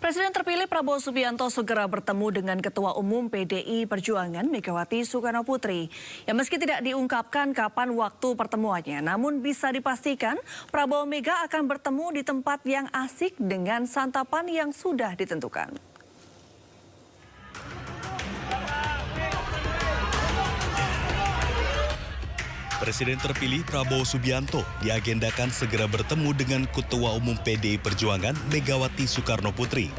Presiden terpilih Prabowo Subianto segera bertemu dengan Ketua Umum PDI Perjuangan Megawati Soekarno Putri. Ya, meski tidak diungkapkan kapan waktu pertemuannya, namun bisa dipastikan Prabowo Mega akan bertemu di tempat yang asik dengan santapan yang sudah ditentukan. Presiden terpilih Prabowo Subianto diagendakan segera bertemu dengan Ketua Umum PDI Perjuangan Megawati Soekarno Putri.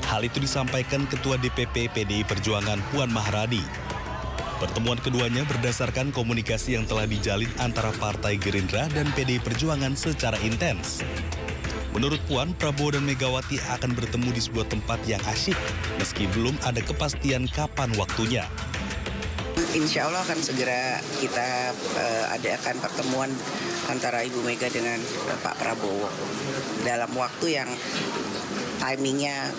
Hal itu disampaikan Ketua DPP PDI Perjuangan Puan Maharani. Pertemuan keduanya berdasarkan komunikasi yang telah dijalin antara Partai Gerindra dan PDI Perjuangan secara intens. Menurut Puan, Prabowo dan Megawati akan bertemu di sebuah tempat yang asyik, meski belum ada kepastian kapan waktunya. Insya Allah akan segera kita adakan pertemuan antara Ibu Mega dengan Pak Prabowo dalam waktu yang timingnya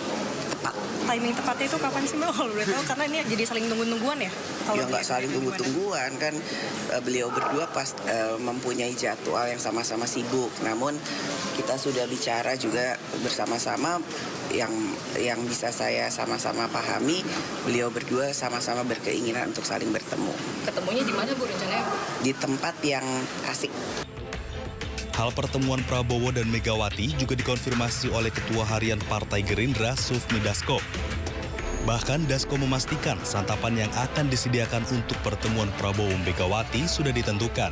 tepat. Timing tepatnya itu kapan sih Mbak? Kalau boleh tahu, karena ini jadi saling tunggu-tungguan ya? Ya nggak saling tunggu-tungguan kan, beliau berdua mempunyai jadwal yang sama-sama sibuk. Namun kita sudah bicara juga bersama-sama yang bisa saya sama-sama pahami, beliau berdua sama-sama berkeinginan untuk saling bertemu. Ketemunya di mana Bu rencananya? Di tempat yang asik. Hal pertemuan Prabowo dan Megawati juga dikonfirmasi oleh Ketua Harian Partai Gerindra, Sufmi Dasko. Bahkan Dasko memastikan santapan yang akan disediakan untuk pertemuan Prabowo Megawati sudah ditentukan.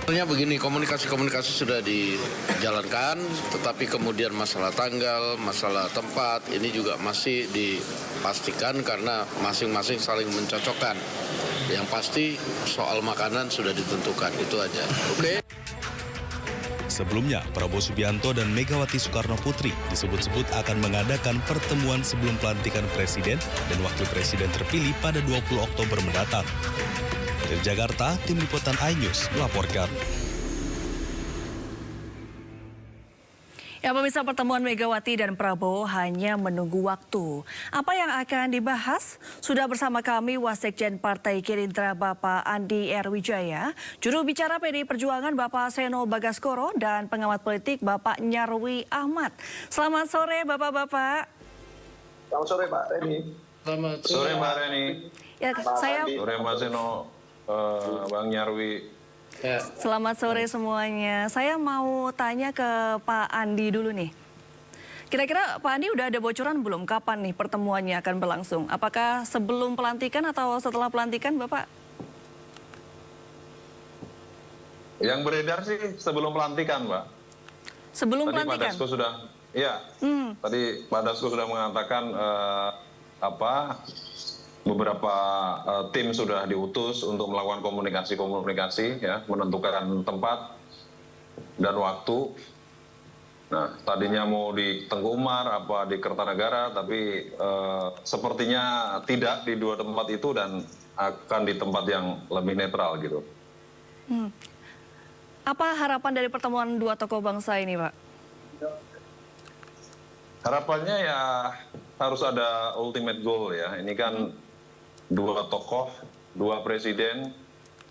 Sebenarnya begini, komunikasi sudah dijalankan, tetapi kemudian masalah tanggal, masalah tempat, ini juga masih dipastikan karena masing-masing saling mencocokkan. Yang pasti soal makanan sudah ditentukan, itu aja. Oke? Sebelumnya, Prabowo Subianto dan Megawati Soekarno Putri disebut-sebut akan mengadakan pertemuan sebelum pelantikan Presiden dan Wakil Presiden terpilih pada 20 Oktober mendatang. Dari Jakarta, Tim Liputan iNews melaporkan. Ya, pemirsa, pertemuan Megawati dan Prabowo hanya menunggu waktu. Apa yang akan dibahas? Sudah bersama kami Wasekjen Partai Gerindra Bapak Andi R. Wijaya, juru bicara PDI Perjuangan Bapak Seno Bagaskoro, dan pengamat politik Bapak Nyarwi Ahmad. Selamat sore Bapak-Bapak. Selamat sore Pak Reni. Selamat Sore Mbak Reni. Ya, saya Sore Mbak Seno, Bang Nyarwi. Ya. Selamat sore semuanya. Saya mau tanya ke Pak Andi dulu nih. Kira-kira Pak Andi udah ada bocoran belum kapan nih pertemuannya akan berlangsung? Apakah sebelum pelantikan atau setelah pelantikan, Bapak? Yang beredar sih sebelum pelantikan, Mbak. Sebelum Tadi pelantikan? Pak Dasko sudah, ya. Tadi Pak Dasko sudah mengatakan beberapa tim sudah diutus untuk melakukan komunikasi ya, menentukan tempat dan waktu. Nah, tadinya mau di Tengku Umar apa di Kertanegara, tapi sepertinya tidak di dua tempat itu dan akan di tempat yang lebih netral gitu. Apa harapan dari pertemuan dua tokoh bangsa ini, Pak? Harapannya ya harus ada ultimate goal ya. Ini kan dua tokoh, dua presiden,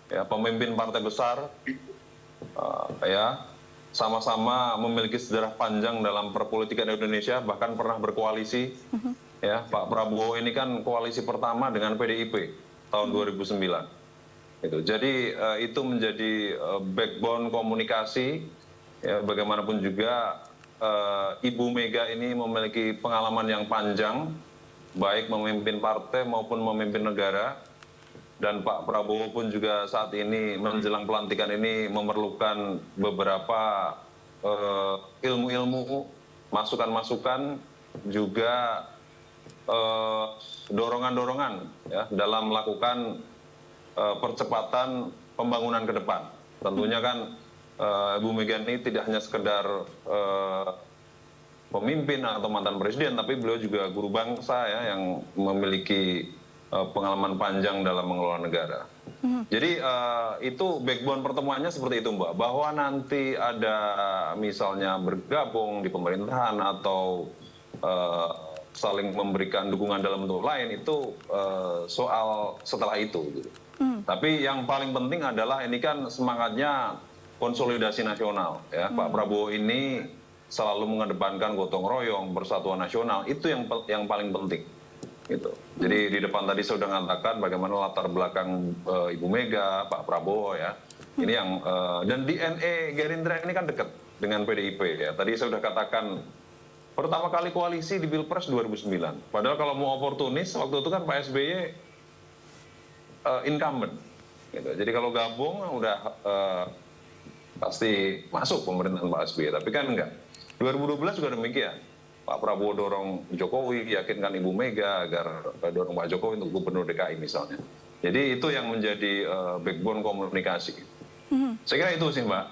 ya pemimpin partai besar, ya sama-sama memiliki sejarah panjang dalam perpolitikan Indonesia, bahkan pernah berkoalisi. Ya, Pak Prabowo ini kan koalisi pertama dengan PDIP tahun 2009. Gitu. Jadi itu menjadi backbone komunikasi. Ya, bagaimanapun juga Ibu Mega ini memiliki pengalaman yang panjang, baik memimpin partai maupun memimpin negara. Dan Pak Prabowo pun juga saat ini menjelang pelantikan ini memerlukan beberapa ilmu-ilmu, masukan-masukan, juga dorongan-dorongan ya, dalam melakukan percepatan pembangunan ke depan. Tentunya kan Ibu Mega ini tidak hanya sekedar pemimpin atau mantan presiden, tapi beliau juga guru bangsa ya, yang memiliki pengalaman panjang dalam mengelola negara. Jadi itu backbone pertemuannya seperti itu, Mbak. Bahwa nanti ada misalnya bergabung di pemerintahan atau saling memberikan dukungan dalam bentuk lain, itu soal setelah itu. Gitu. Tapi yang paling penting adalah ini kan semangatnya konsolidasi nasional. Ya. Pak Prabowo ini selalu mengedepankan gotong royong, persatuan nasional, itu yang paling penting. Gitu. Jadi di depan tadi saya sudah mengatakan bagaimana latar belakang Ibu Mega, Pak Prabowo ya. Ini yang dan DNA Gerindra ini kan dekat dengan PDIP ya. Tadi saya sudah katakan pertama kali koalisi di Pilpres 2009. Padahal kalau mau oportunis waktu itu kan Pak SBY incumbent. Gitu. Jadi kalau gabung udah pasti masuk pemerintahan Pak SBY. Tapi kan enggak. 2012 juga demikian. Pak Prabowo dorong Jokowi, yakinkan Ibu Mega agar dorong Pak Jokowi untuk gubernur DKI misalnya. Jadi itu yang menjadi backbone komunikasi. Saya kira itu sih Mbak.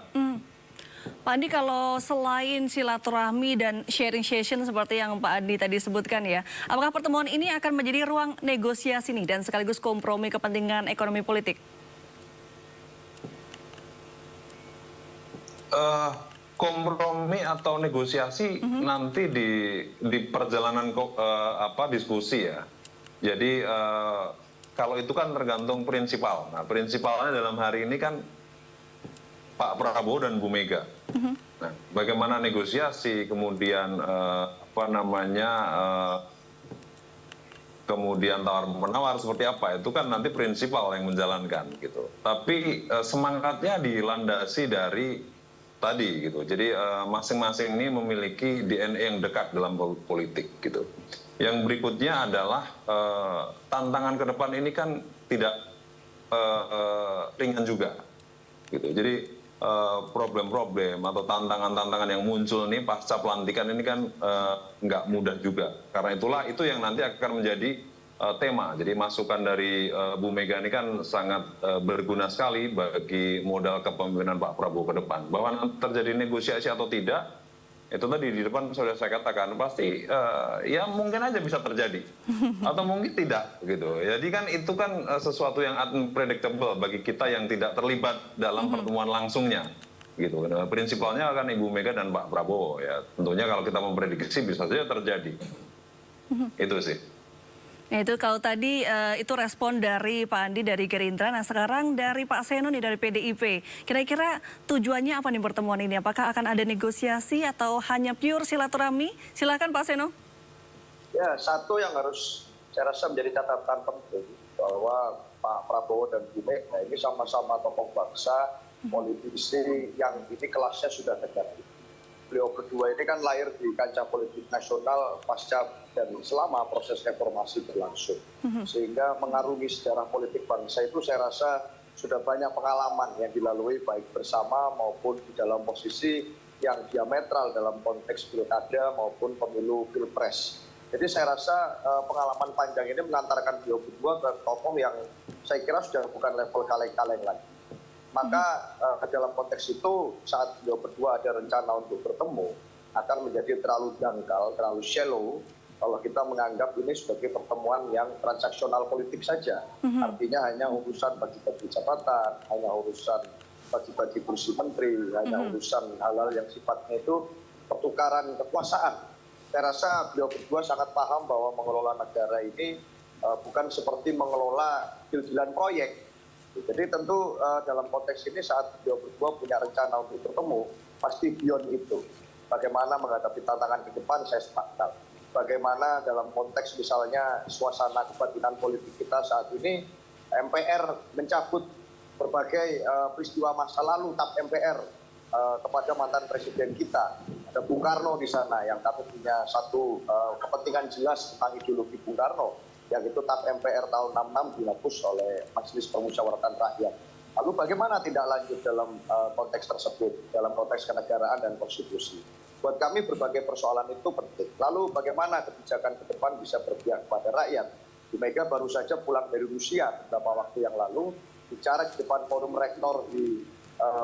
Pak Andi, kalau selain silaturahmi dan sharing session seperti yang Pak Andi tadi sebutkan ya, apakah pertemuan ini akan menjadi ruang negosiasi nih dan sekaligus kompromi kepentingan ekonomi politik? Kompromi atau negosiasi nanti di perjalanan diskusi ya. Jadi kalau itu kan tergantung prinsipal. Nah, prinsipalnya dalam hari ini kan Pak Prabowo dan Bu Mega. Nah, bagaimana negosiasi, kemudian kemudian tawar-menawar seperti apa, itu kan nanti prinsipal yang menjalankan gitu. Tapi semangatnya dilandasi dari tadi gitu. Jadi masing-masing ini memiliki DNA yang dekat dalam politik gitu. Yang berikutnya adalah tantangan ke depan ini kan tidak ringan juga gitu. Jadi problem-problem atau tantangan-tantangan yang muncul nih pasca pelantikan ini kan nggak mudah juga. Karena itulah itu yang nanti akan menjadi tema. Jadi masukan dari Bu Mega ini kan sangat berguna sekali bagi modal kepemimpinan Pak Prabowo ke depan. Bahwa nanti terjadi negosiasi atau tidak, itu tadi di depan sudah saya katakan pasti ya mungkin aja bisa terjadi atau mungkin tidak gitu. Jadi kan itu kan sesuatu yang unpredictable bagi kita yang tidak terlibat dalam pertemuan langsungnya gitu. Prinsipalnya kan Ibu Mega dan Pak Prabowo ya. Tentunya kalau kita memprediksi bisa saja terjadi. Itu sih. Nah itu kalau tadi itu respon dari Pak Andi dari Gerindra. Nah sekarang dari Pak Seno nih dari PDIP. Kira-kira tujuannya apa nih pertemuan ini? Apakah akan ada negosiasi atau hanya pure silaturahmi? Silakan Pak Seno. Ya, satu yang harus saya rasa menjadi catatan penting bahwa Pak Prabowo dan Bu Mega ini sama-sama tokoh bangsa, politisi yang ini kelasnya sudah negatif. Beliau berdua ini kan lahir di kancah politik nasional pasca dan selama proses reformasi berlangsung. Sehingga mengarungi sejarah politik bangsa itu saya rasa sudah banyak pengalaman yang dilalui baik bersama maupun di dalam posisi yang diametral dalam konteks pilkada maupun pemilu pilpres. Jadi saya rasa pengalaman panjang ini mengantarkan beliau berdua ke tokoh yang saya kira sudah bukan level kaleng-kaleng lagi. Maka dalam konteks itu saat beliau berdua ada rencana untuk bertemu akan menjadi terlalu dangkal, terlalu shallow kalau kita menganggap ini sebagai pertemuan yang transaksional politik saja. Artinya hanya urusan bagi-bagi jabatan, hanya urusan bagi-bagi kursi menteri, hanya urusan hal-hal yang sifatnya itu pertukaran kekuasaan. Saya rasa beliau berdua sangat paham bahwa mengelola negara ini bukan seperti mengelola deal-dealan proyek. Jadi tentu dalam konteks ini saat beliau berdua punya rencana untuk bertemu, pasti beyond itu. Bagaimana menghadapi tantangan ke depan, saya sepakat. Bagaimana dalam konteks misalnya suasana kebatinan politik kita saat ini, MPR mencabut berbagai peristiwa masa lalu TAP MPR kepada mantan presiden kita. Ada Bung Karno di sana yang kami punya satu kepentingan jelas tentang ideologi Bung Karno, yang itu TAP MPR tahun 66 dihapus oleh Majelis Permusyawaratan Rakyat. Lalu bagaimana tidak lanjut dalam konteks tersebut, dalam konteks kenegaraan dan konstitusi. Buat kami berbagai persoalan itu penting. Lalu bagaimana kebijakan ke depan bisa berpihak kepada rakyat. Bu Mega baru saja pulang dari Rusia beberapa waktu yang lalu, bicara di depan forum rektor di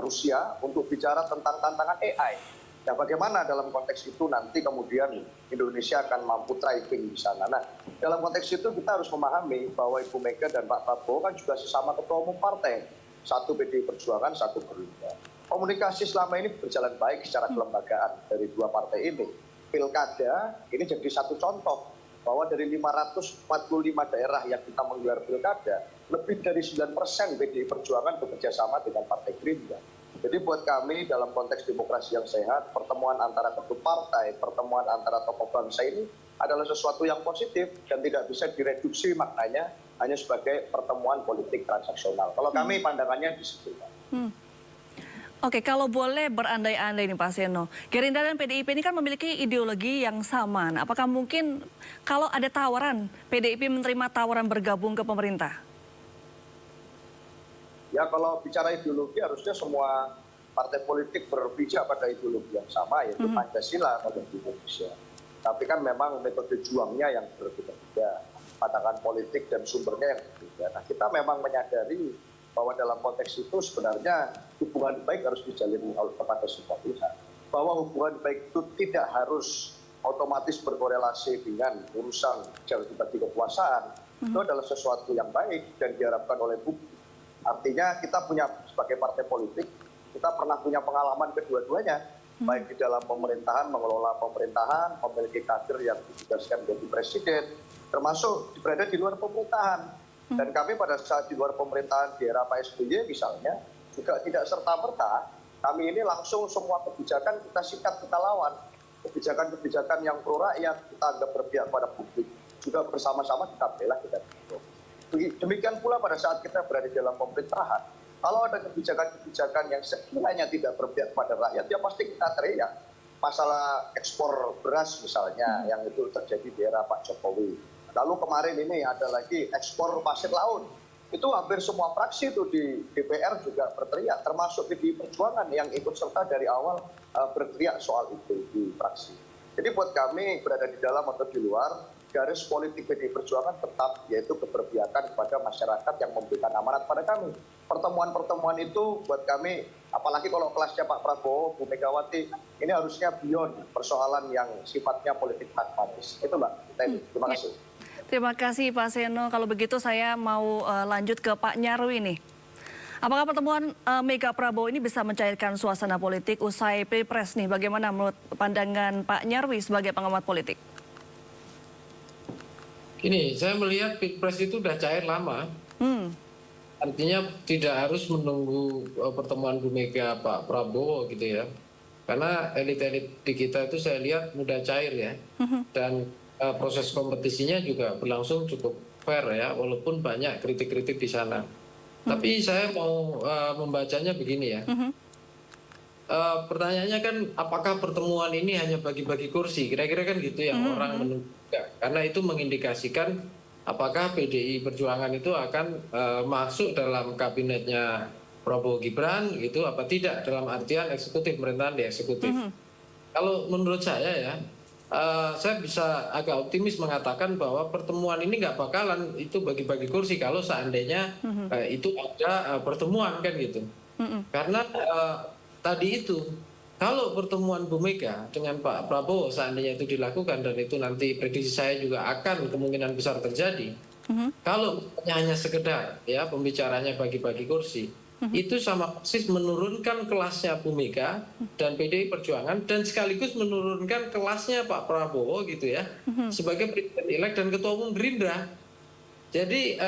Rusia untuk bicara tentang tantangan AI. Nah, bagaimana dalam konteks itu nanti kemudian Indonesia akan mampu thriving di sana. Nah, dalam konteks itu kita harus memahami bahwa Ibu Mega dan Pak Prabowo kan juga sesama ketua umum partai. Satu PDI Perjuangan, satu Gerindra. Komunikasi selama ini berjalan baik secara kelembagaan dari dua partai ini. Pilkada ini jadi satu contoh bahwa dari 545 daerah yang kita menggelar pilkada, lebih dari 9% PDI Perjuangan bekerja sama dengan Partai Gerindra. Jadi buat kami dalam konteks demokrasi yang sehat, pertemuan antara ketua partai, pertemuan antara tokoh bangsa ini adalah sesuatu yang positif dan tidak bisa direduksi maknanya hanya sebagai pertemuan politik transaksional. Kalau kami pandangannya di situ. Oke, kalau boleh berandai-andai nih Pak Seno, Gerindra dan PDIP ini kan memiliki ideologi yang sama. Nah, apakah mungkin kalau ada tawaran, PDIP menerima tawaran bergabung ke pemerintah? Ya kalau bicara ideologi harusnya semua partai politik berpijak pada ideologi yang sama, yaitu Pancasila kalau di Indonesia. Tapi kan memang metode juangnya yang berbeda-beda, pandangan politik dan sumbernya yang berbeda. Nah kita memang menyadari bahwa dalam konteks itu sebenarnya hubungan baik harus dijalin kepada semua pihak. Bahwa hubungan baik itu tidak harus otomatis berkorelasi dengan urusan jauh bagi kekuasaan. Itu adalah sesuatu yang baik dan diharapkan oleh publik. Artinya kita punya sebagai partai politik, kita pernah punya pengalaman kedua-duanya. Baik di dalam pemerintahan, mengelola pemerintahan, memiliki kader yang ditugaskan menjadi presiden, termasuk berada di luar pemerintahan. Dan kami pada saat di luar pemerintahan di era Pak SBY misalnya, juga tidak serta-merta, kami ini langsung semua kebijakan kita sikat, kita lawan. Kebijakan-kebijakan yang pro rakyat, kita anggap berpihak pada publik. Juga bersama-sama kita bela, kita dukung. Demikian pula pada saat kita berada di dalam pemerintahan. Kalau ada kebijakan-kebijakan yang sekiranya tidak berpihak pada rakyat, ya pasti kita teriak. Masalah ekspor beras misalnya, yang itu terjadi di era Pak Jokowi. Lalu kemarin ini ada lagi ekspor pasir laut. Itu hampir semua fraksi itu di DPR juga berteriak, termasuk PDI Perjuangan yang ikut serta dari awal berteriak soal itu di fraksi. Jadi buat kami berada di dalam atau di luar, garis politik PDI Perjuangan tetap yaitu keberpihakan kepada masyarakat yang memberikan amanat pada kami. Pertemuan-pertemuan itu buat kami, apalagi kalau kelasnya Pak Prabowo, Bu Megawati, ini harusnya beyond persoalan yang sifatnya politik pragmatis. Itu Mbak, terima kasih. Terima kasih Pak Seno. Kalau begitu saya mau lanjut ke Pak Nyarwi nih. Apakah pertemuan Mega Prabowo ini bisa mencairkan suasana politik usai Pilpres nih? Bagaimana menurut pandangan Pak Nyarwi sebagai pengamat politik? Ini saya melihat Pilpres itu udah cair lama. Artinya tidak harus menunggu pertemuan Bu Mega Pak Prabowo gitu ya. Karena elit-elit di kita itu saya lihat mudah cair ya. Dan proses kompetisinya juga berlangsung cukup fair ya, walaupun banyak kritik-kritik di sana. Tapi saya mau membacanya begini ya. Pertanyaannya kan apakah pertemuan ini hanya bagi-bagi kursi? Kira-kira kan gitu yang orang menunggu. Karena itu mengindikasikan apakah PDI Perjuangan itu akan masuk dalam kabinetnya Prabowo Gibran gitu apa tidak, dalam artian eksekutif, pemerintahan di eksekutif. Kalau menurut saya bisa agak optimis mengatakan bahwa pertemuan ini nggak bakalan itu bagi-bagi kursi kalau seandainya itu ada pertemuan kan gitu. Karena tadi itu kalau pertemuan Bu Mega dengan Pak Prabowo seandainya itu dilakukan dan itu nanti prediksi saya juga akan kemungkinan besar terjadi. Kalau hanya sekedar ya pembicaranya bagi-bagi kursi, itu sama persis menurunkan kelasnya Bu Mega dan PDI Perjuangan dan sekaligus menurunkan kelasnya Pak Prabowo gitu ya sebagai presiden elek dan ketua umum Gerindra. Jadi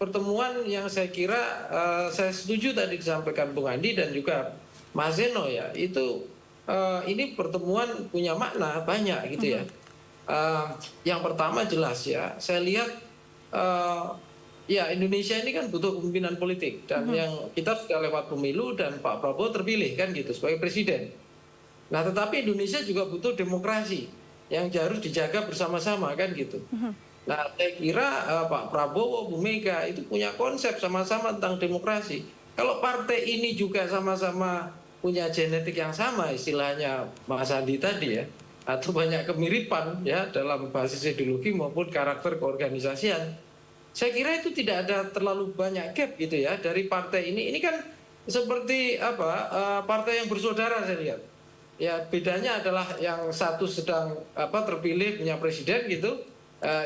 pertemuan yang saya kira saya setuju tadi disampaikan Bung Andi dan juga Mas Zeno ya, itu ini pertemuan punya makna banyak gitu ya. Yang pertama jelas ya, saya lihat ya Indonesia ini kan butuh kepemimpinan politik dan yang kita sudah lewat pemilu dan Pak Prabowo terpilih kan gitu sebagai presiden. Nah tetapi Indonesia juga butuh demokrasi yang harus dijaga bersama-sama kan gitu. Nah saya kira Pak Prabowo, Bu Mega itu punya konsep sama-sama tentang demokrasi. Kalau partai ini juga sama-sama punya genetik yang sama istilahnya Mas Andi tadi ya, atau banyak kemiripan ya dalam basis ideologi maupun karakter keorganisasian. Saya kira itu tidak ada terlalu banyak gap gitu ya dari partai ini. Ini kan seperti partai yang bersaudara saya lihat. Ya bedanya adalah yang satu sedang terpilih punya presiden gitu,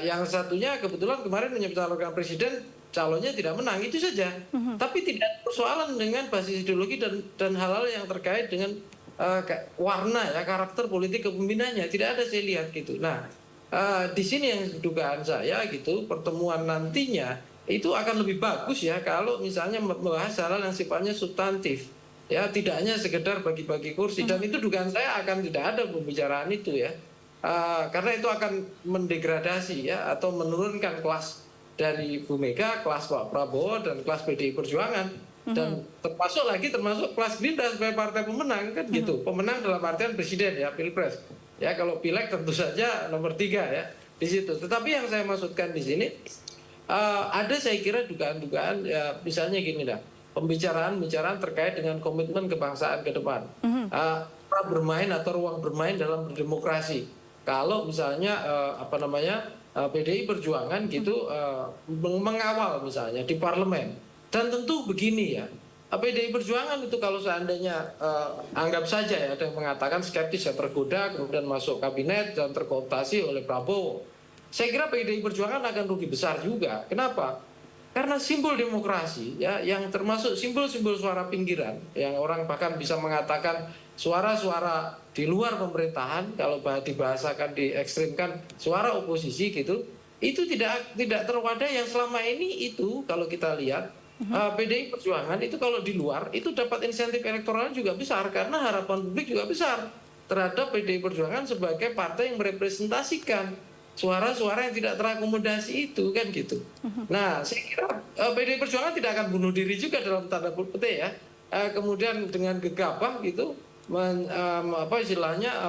yang satunya kebetulan kemarin mencalonkan presiden, calonnya tidak menang, itu saja. Tapi tidak ada persoalan dengan basis ideologi dan hal-hal yang terkait dengan warna ya karakter politik kepemimpinannya, tidak ada saya lihat gitu. Nah di sini yang dugaan saya gitu, pertemuan nantinya itu akan lebih bagus ya kalau misalnya membahas hal yang sifatnya substantif. ya tidak hanya sekedar bagi-bagi kursi, dan itu dugaan saya akan tidak ada pembicaraan itu ya. Karena itu akan mendegradasi ya atau menurunkan kelas dari Bu Mega, kelas Pak Prabowo dan kelas PDI Perjuangan, dan termasuk kelas Gerindra sebagai partai pemenang kan gitu. Pemenang dalam artian presiden ya, pilpres ya. Kalau pileg tentu saja nomor 3 ya di situ. Tetapi yang saya maksudkan di sini ada saya kira dugaan-dugaan ya, misalnya gini dah, pembicaraan terkait dengan komitmen kebangsaan ke depan, bermain atau ruang bermain dalam berdemokrasi. Kalau misalnya PDI Perjuangan gitu mengawal misalnya di parlemen, dan tentu begini ya, PDI Perjuangan itu kalau seandainya anggap saja ya ada yang mengatakan skeptis ya, tergoda kemudian masuk kabinet dan terkooptasi oleh Prabowo, saya kira PDI Perjuangan akan rugi besar juga. Kenapa? Karena simbol demokrasi ya, yang termasuk simbol-simbol suara pinggiran, yang orang bahkan bisa mengatakan suara-suara di luar pemerintahan, kalau dibahasakan, diekstrimkan, suara oposisi gitu, itu tidak terwadah. Yang selama ini itu kalau kita lihat PDI Perjuangan itu kalau di luar itu dapat insentif elektoral juga besar, karena harapan publik juga besar terhadap PDI Perjuangan sebagai partai yang merepresentasikan suara-suara yang tidak terakomodasi itu kan gitu. Nah, saya kira PDI Perjuangan tidak akan bunuh diri juga dalam tanda petik ya. Kemudian dengan gegabah gitu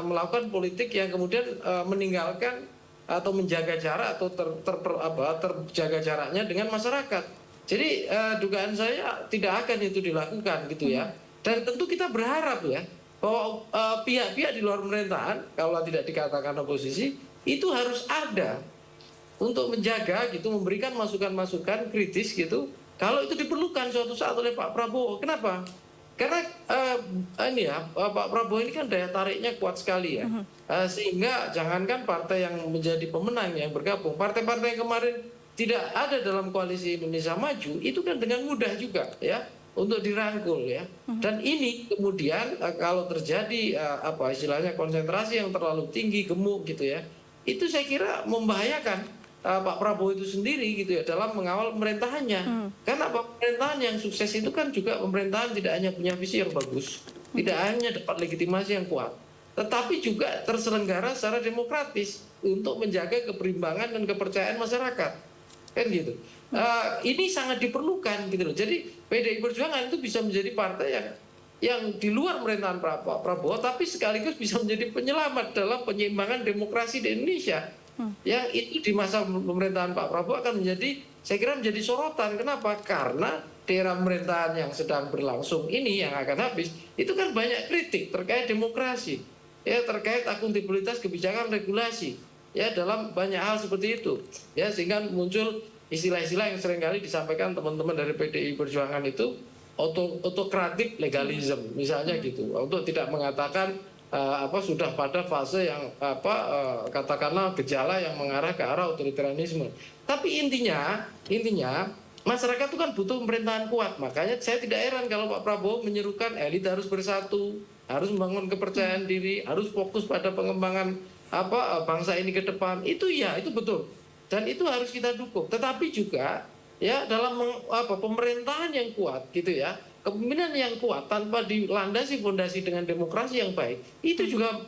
melakukan politik yang kemudian meninggalkan atau menjaga jarak atau terjaga jaraknya dengan masyarakat. Jadi dugaan saya tidak akan itu dilakukan gitu ya. Dan tentu kita berharap ya bahwa pihak-pihak di luar pemerintahan, kalau tidak dikatakan oposisi, itu harus ada untuk menjaga gitu, memberikan masukan-masukan kritis gitu kalau itu diperlukan suatu saat oleh Pak Prabowo. Kenapa? Karena Pak Prabowo ini kan daya tariknya kuat sekali ya, sehingga jangankan partai yang menjadi pemenang yang bergabung, partai-partai yang kemarin tidak ada dalam koalisi Indonesia Maju itu kan dengan mudah juga ya untuk dirangkul ya. Dan ini kemudian kalau terjadi istilahnya konsentrasi yang terlalu tinggi, gemuk gitu ya, itu saya kira membahayakan Pak Prabowo itu sendiri gitu ya dalam mengawal pemerintahannya. Karena pemerintahan yang sukses itu kan juga pemerintahan tidak hanya punya visi yang bagus, tidak hanya dapat legitimasi yang kuat, tetapi juga terselenggara secara demokratis untuk menjaga keberimbangan dan kepercayaan masyarakat. Kan gitu. Ini sangat diperlukan gitu loh. Jadi PDI Perjuangan itu bisa menjadi partai yang di luar pemerintahan Pak Prabowo, tapi sekaligus bisa menjadi penyelamat dalam penyeimbangan demokrasi di Indonesia. Yang itu di masa pemerintahan Pak Prabowo akan menjadi, saya kira menjadi sorotan. Kenapa? Karena di era pemerintahan yang sedang berlangsung ini yang akan habis, itu kan banyak kritik terkait demokrasi, ya terkait akuntabilitas kebijakan regulasi, ya dalam banyak hal seperti itu, ya sehingga muncul istilah-istilah yang seringkali disampaikan teman-teman dari PDI Perjuangan itu autokratik legalisme misalnya gitu, untuk tidak mengatakan sudah pada fase yang katakanlah gejala yang mengarah ke arah otoritarianisme. Tapi intinya masyarakat itu kan butuh pemerintahan kuat. Makanya saya tidak heran kalau Pak Prabowo menyerukan elit harus bersatu, harus membangun kepercayaan diri, harus fokus pada pengembangan bangsa ini ke depan. Itu ya, itu betul. Dan itu harus kita dukung. Tetapi juga ya dalam pemerintahan yang kuat gitu ya, kepemimpinan yang kuat tanpa dilandasi fondasi dengan demokrasi yang baik, itu juga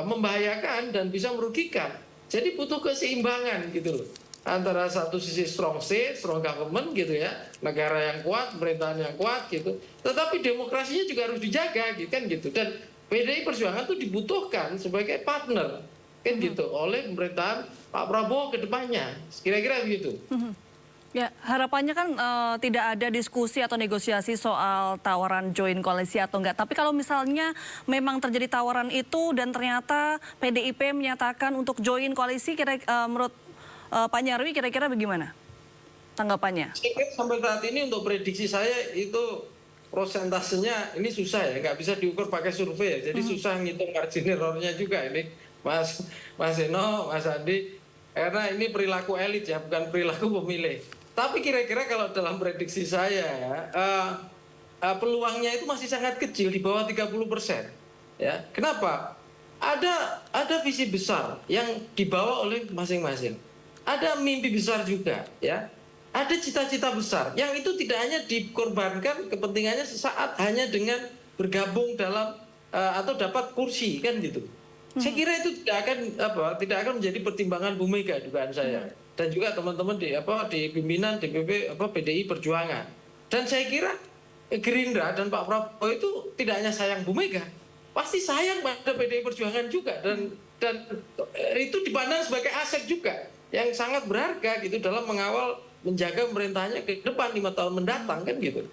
membahayakan dan bisa merugikan. Jadi butuh keseimbangan gitu loh, antara satu sisi strong state, strong government gitu ya, negara yang kuat, pemerintahan yang kuat gitu, tetapi demokrasinya juga harus dijaga gitu kan gitu. Dan PDI Perjuangan itu dibutuhkan sebagai partner kan gitu oleh pemerintahan Pak Prabowo ke depannya, kira-kira begitu. Ya, harapannya kan tidak ada diskusi atau negosiasi soal tawaran join koalisi atau enggak. Tapi kalau misalnya memang terjadi tawaran itu dan ternyata PDIP menyatakan untuk join koalisi, menurut Pak Nyarwi kira-kira bagaimana tanggapannya? Sampai saat ini untuk prediksi saya itu prosentasenya ini susah ya, nggak bisa diukur pakai survei ya. Jadi susah ngitung margin errornya juga ini, Mas Eno, Mas Andi. Karena ini perilaku elit ya, bukan perilaku pemilih. Tapi kira-kira kalau dalam prediksi saya peluangnya itu masih sangat kecil, di bawah 30%. Ya, kenapa? Ada visi besar yang dibawa oleh masing-masing. Ada mimpi besar juga, ya. Ada cita-cita besar yang itu tidak hanya dikorbankan kepentingannya sesaat hanya dengan bergabung dalam atau dapat kursi kan gitu. Saya kira itu tidak akan menjadi pertimbangan Bu Mega dugaan saya dan juga teman-teman di pimpinan DPP PDI Perjuangan. Dan saya kira Gerindra dan Pak Prabowo itu tidak hanya sayang Bu Mega, pasti sayang pada PDI Perjuangan juga dan itu dipandang sebagai aset juga yang sangat berharga gitu dalam mengawal menjaga pemerintahnya ke depan 5 tahun mendatang kan gitu.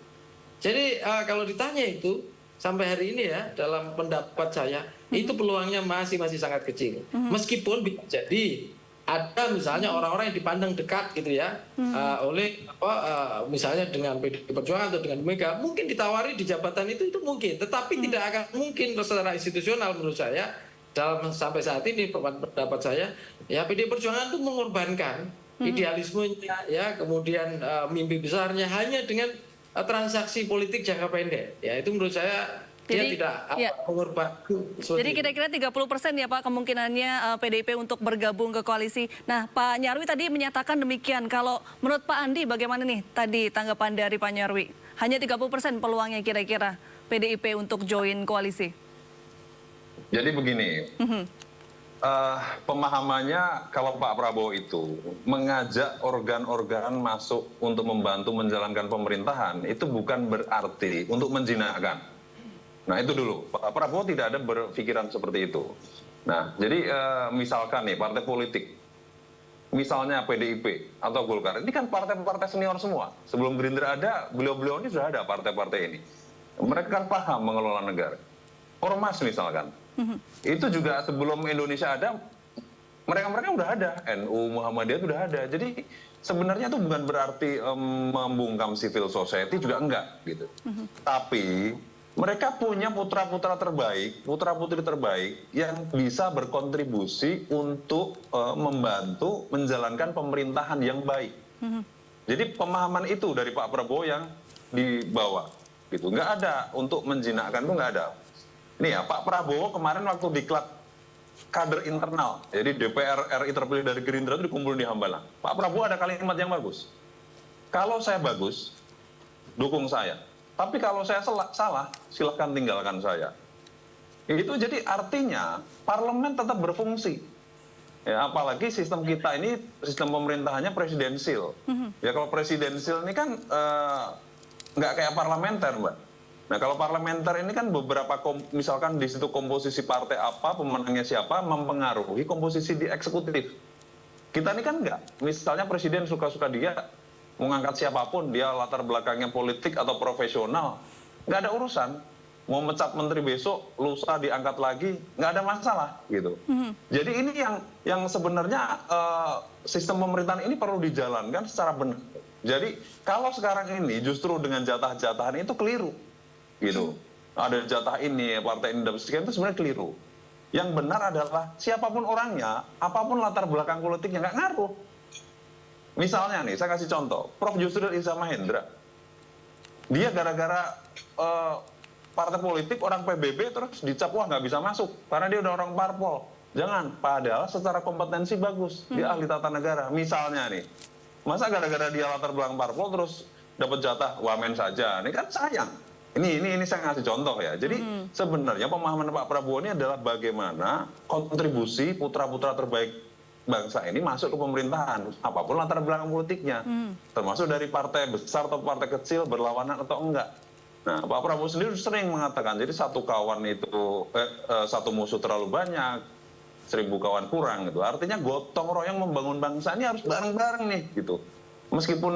Jadi kalau ditanya itu sampai hari ini ya dalam pendapat saya itu peluangnya masih sangat kecil. Meskipun bisa jadi ada misalnya orang-orang yang dipandang dekat gitu ya oleh misalnya dengan PDI Perjuangan atau dengan Mega mungkin ditawari di jabatan itu mungkin, tetapi tidak akan mungkin secara institusional menurut saya dalam sampai saat ini pendapat saya ya PDI Perjuangan itu mengorbankan idealismenya ya kemudian mimpi besarnya hanya dengan transaksi politik jangka pendek ya itu menurut saya dia tidak mengorbankan. Jadi kira-kira 30% ya Pak kemungkinannya PDIP untuk bergabung ke koalisi. Nah Pak Nyarwi tadi menyatakan demikian. Kalau menurut Pak Andi bagaimana nih tadi tanggapan dari Pak Nyarwi? Hanya 30% peluangnya kira-kira PDIP untuk join koalisi. Jadi begini, pemahamannya kalau Pak Prabowo itu mengajak organ-organ masuk untuk membantu menjalankan pemerintahan itu bukan berarti untuk menjinakkan. Nah itu dulu, Pak Prabowo tidak ada berpikiran seperti itu. Nah jadi misalkan nih partai politik, misalnya PDIP atau Golkar, ini kan partai-partai senior semua. Sebelum Gerindra ada, beliau-beliau ini sudah ada partai-partai ini. Mereka kan paham mengelola negara. Ormas misalkan, itu juga sebelum Indonesia ada, mereka udah ada. NU, Muhammadiyah sudah ada. Jadi sebenarnya itu bukan berarti membungkam civil society juga enggak gitu. Tapi mereka punya putra-putra terbaik, putra-putri terbaik yang bisa berkontribusi untuk membantu menjalankan pemerintahan yang baik. Jadi pemahaman itu dari Pak Prabowo yang dibawa, gitu. Nggak ada untuk menjinakkan itu nggak ada. Nih ya Pak Prabowo kemarin waktu diklat kader internal, jadi DPR RI terpilih dari Gerindra itu dikumpulin di Hambalang. Pak Prabowo ada kalimat yang bagus. Kalau saya bagus, dukung saya. Tapi kalau saya salah, silahkan tinggalkan saya. Itu jadi artinya parlemen tetap berfungsi. Ya, apalagi sistem kita ini sistem pemerintahannya presidensil. Ya kalau presidensil ini kan nggak kayak parlementer, Mbak. Nah kalau parlementer ini kan beberapa misalkan di situ komposisi partai apa, pemenangnya siapa, mempengaruhi komposisi di eksekutif. Kita ini kan nggak. Misalnya presiden suka-suka dia mengangkat siapapun, dia latar belakangnya politik atau profesional, nggak ada urusan. Mau mecat menteri besok, lusa diangkat lagi, nggak ada masalah gitu. Jadi ini yang sebenarnya sistem pemerintahan ini perlu dijalankan secara benar. Jadi kalau sekarang ini justru dengan jatah-jatahan itu keliru, gitu. Ada jatah ini, partai ini dapat sekian itu sebenarnya keliru. Yang benar adalah siapapun orangnya, apapun latar belakang politiknya nggak ngaruh. Misalnya nih, saya kasih contoh, Prof. Yusril Iza Mahendra. Dia gara-gara partai politik, orang PBB, terus dicap, wah nggak bisa masuk, karena dia udah orang parpol. Jangan, padahal secara kompetensi bagus, dia ahli tata negara. Misalnya nih, masa gara-gara dia latar belakang parpol, terus dapat jatah wamen saja, ini kan sayang. Ini saya ngasih contoh ya. Jadi sebenarnya pemahaman Pak Prabowo ini adalah bagaimana kontribusi putra-putra terbaik bangsa ini masuk ke pemerintahan, apapun latar belakang politiknya, termasuk dari partai besar atau partai kecil, berlawanan atau enggak. Nah, Pak Prabowo sendiri sering mengatakan, jadi satu kawan itu, satu musuh terlalu banyak, 1000 kawan kurang gitu. Artinya gotong royong membangun bangsa ini harus bareng-bareng nih gitu. Meskipun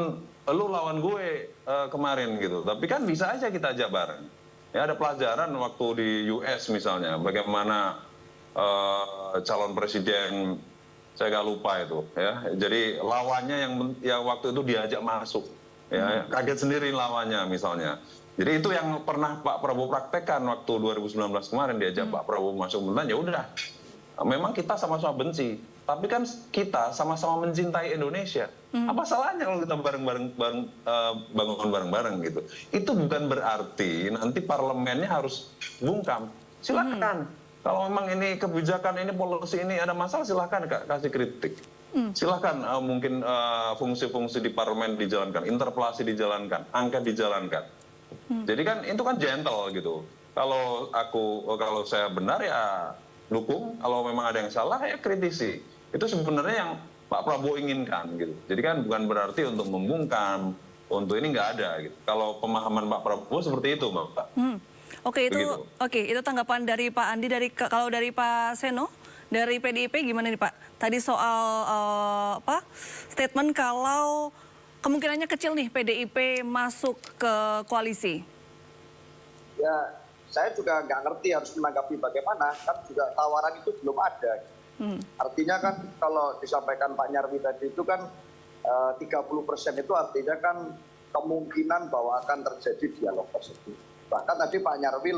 lu lawan gue kemarin gitu, tapi kan bisa aja kita ajak bareng. Ya ada pelajaran waktu di US misalnya, bagaimana calon presiden saya nggak lupa itu ya, jadi lawannya yang waktu itu diajak masuk ya, kaget sendiri lawannya misalnya. Jadi itu yang pernah Pak Prabowo praktekkan waktu 2019 kemarin, diajak Pak Prabowo masuk pemerintahan. Ya udah, memang kita sama-sama benci, tapi kan kita sama-sama mencintai Indonesia. Apa salahnya kalau kita bangun bareng-bareng gitu. Itu bukan berarti nanti parlemennya harus bungkam. Silakan. Kalau memang ini kebijakan ini, polisi ini ada masalah, silahkan kasih kritik. Silahkan mungkin fungsi-fungsi di parlemen dijalankan, interpelasi dijalankan, angket dijalankan. Jadi kan itu kan gentle gitu. kalau saya benar ya dukung, kalau memang ada yang salah ya kritisi. Itu sebenarnya yang Pak Prabowo inginkan gitu. Jadi kan bukan berarti untuk membungkam, untuk ini nggak ada gitu. Kalau pemahaman Pak Prabowo seperti itu, Mbak. Oke, Begitu. itu tanggapan dari Pak Andi. Kalau dari Pak Seno dari PDIP gimana nih Pak? Tadi soal statement kalau kemungkinannya kecil nih PDIP masuk ke koalisi. Ya, saya juga nggak ngerti harus menanggapi bagaimana, kan juga tawaran itu belum ada. Artinya kan kalau disampaikan Pak Nyarwi tadi itu kan 30% itu artinya kan kemungkinan bahwa akan terjadi dialog tersebut. Bahkan tadi Pak Nyarwi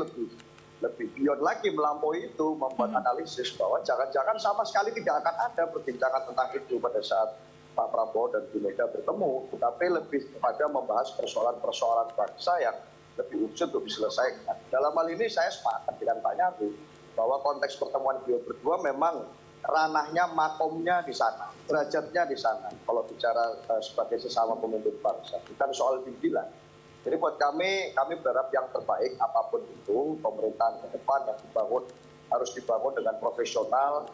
lebih beyond lagi melampaui itu, membuat analisis bahwa jangan-jangan sama sekali tidak akan ada perbincangan tentang itu pada saat Pak Prabowo dan Bu Mega bertemu, tetapi lebih kepada membahas persoalan-persoalan bangsa yang lebih urgent untuk diselesaikan. Dalam hal ini saya sepakat dengan Pak Nyarwi bahwa konteks pertemuan beliau berdua memang ranahnya, makomnya di sana, derajatnya di sana. Kalau bicara sebagai sesama pemimpin bangsa, bukan soal pimpinan. Jadi buat kami berharap yang terbaik apapun itu, pemerintahan ke depan yang dibangun harus dibangun dengan profesional.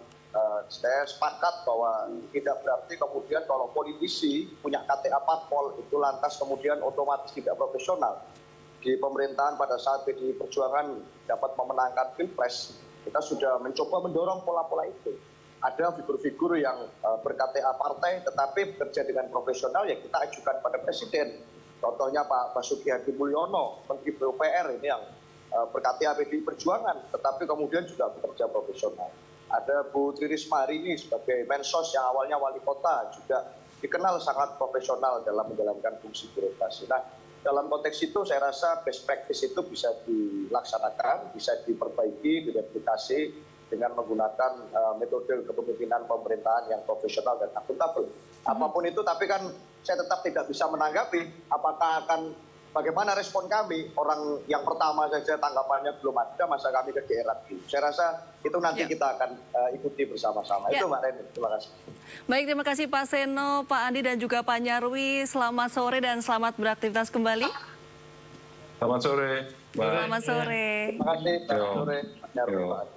Saya sepakat bahwa tidak berarti kemudian kalau politisi punya KTA parpol itu lantas kemudian otomatis tidak profesional. Di pemerintahan pada saat PDI Perjuangan dapat memenangkan Pilpres, kita sudah mencoba mendorong pola-pola itu. Ada figur-figur yang ber-KTA partai tetapi bekerja dengan profesional yang kita ajukan pada Presiden. Contohnya Pak Basuki Hadi Mulyono, Menteri PUPR ini yang ber-KTA PDI Perjuangan tetapi kemudian juga bekerja profesional. Ada Bu Tri Risma hari ini sebagai Mensos yang awalnya wali kota juga dikenal sangat profesional dalam menjalankan fungsi birokrasi. Nah, dalam konteks itu saya rasa best practice itu bisa dilaksanakan, bisa diperbaiki, direplikasi dengan menggunakan metode kepemimpinan pemerintahan yang profesional dan akuntabel. Apapun itu, tapi kan saya tetap tidak bisa menanggapi apakah akan bagaimana respon kami. Orang yang pertama saja tanggapannya belum ada, masa kami ke lagi. Saya rasa itu nanti kita akan ikuti bersama-sama. Itu Mbak Reni, terima kasih. Baik, terima kasih Pak Seno, Pak Andi dan juga Pak Nyarwi. Selamat sore dan selamat beraktivitas kembali. Selamat sore. Bye. Selamat sore. Terima kasih. Selamat sore. Pak Nyarwi, Pak Andi.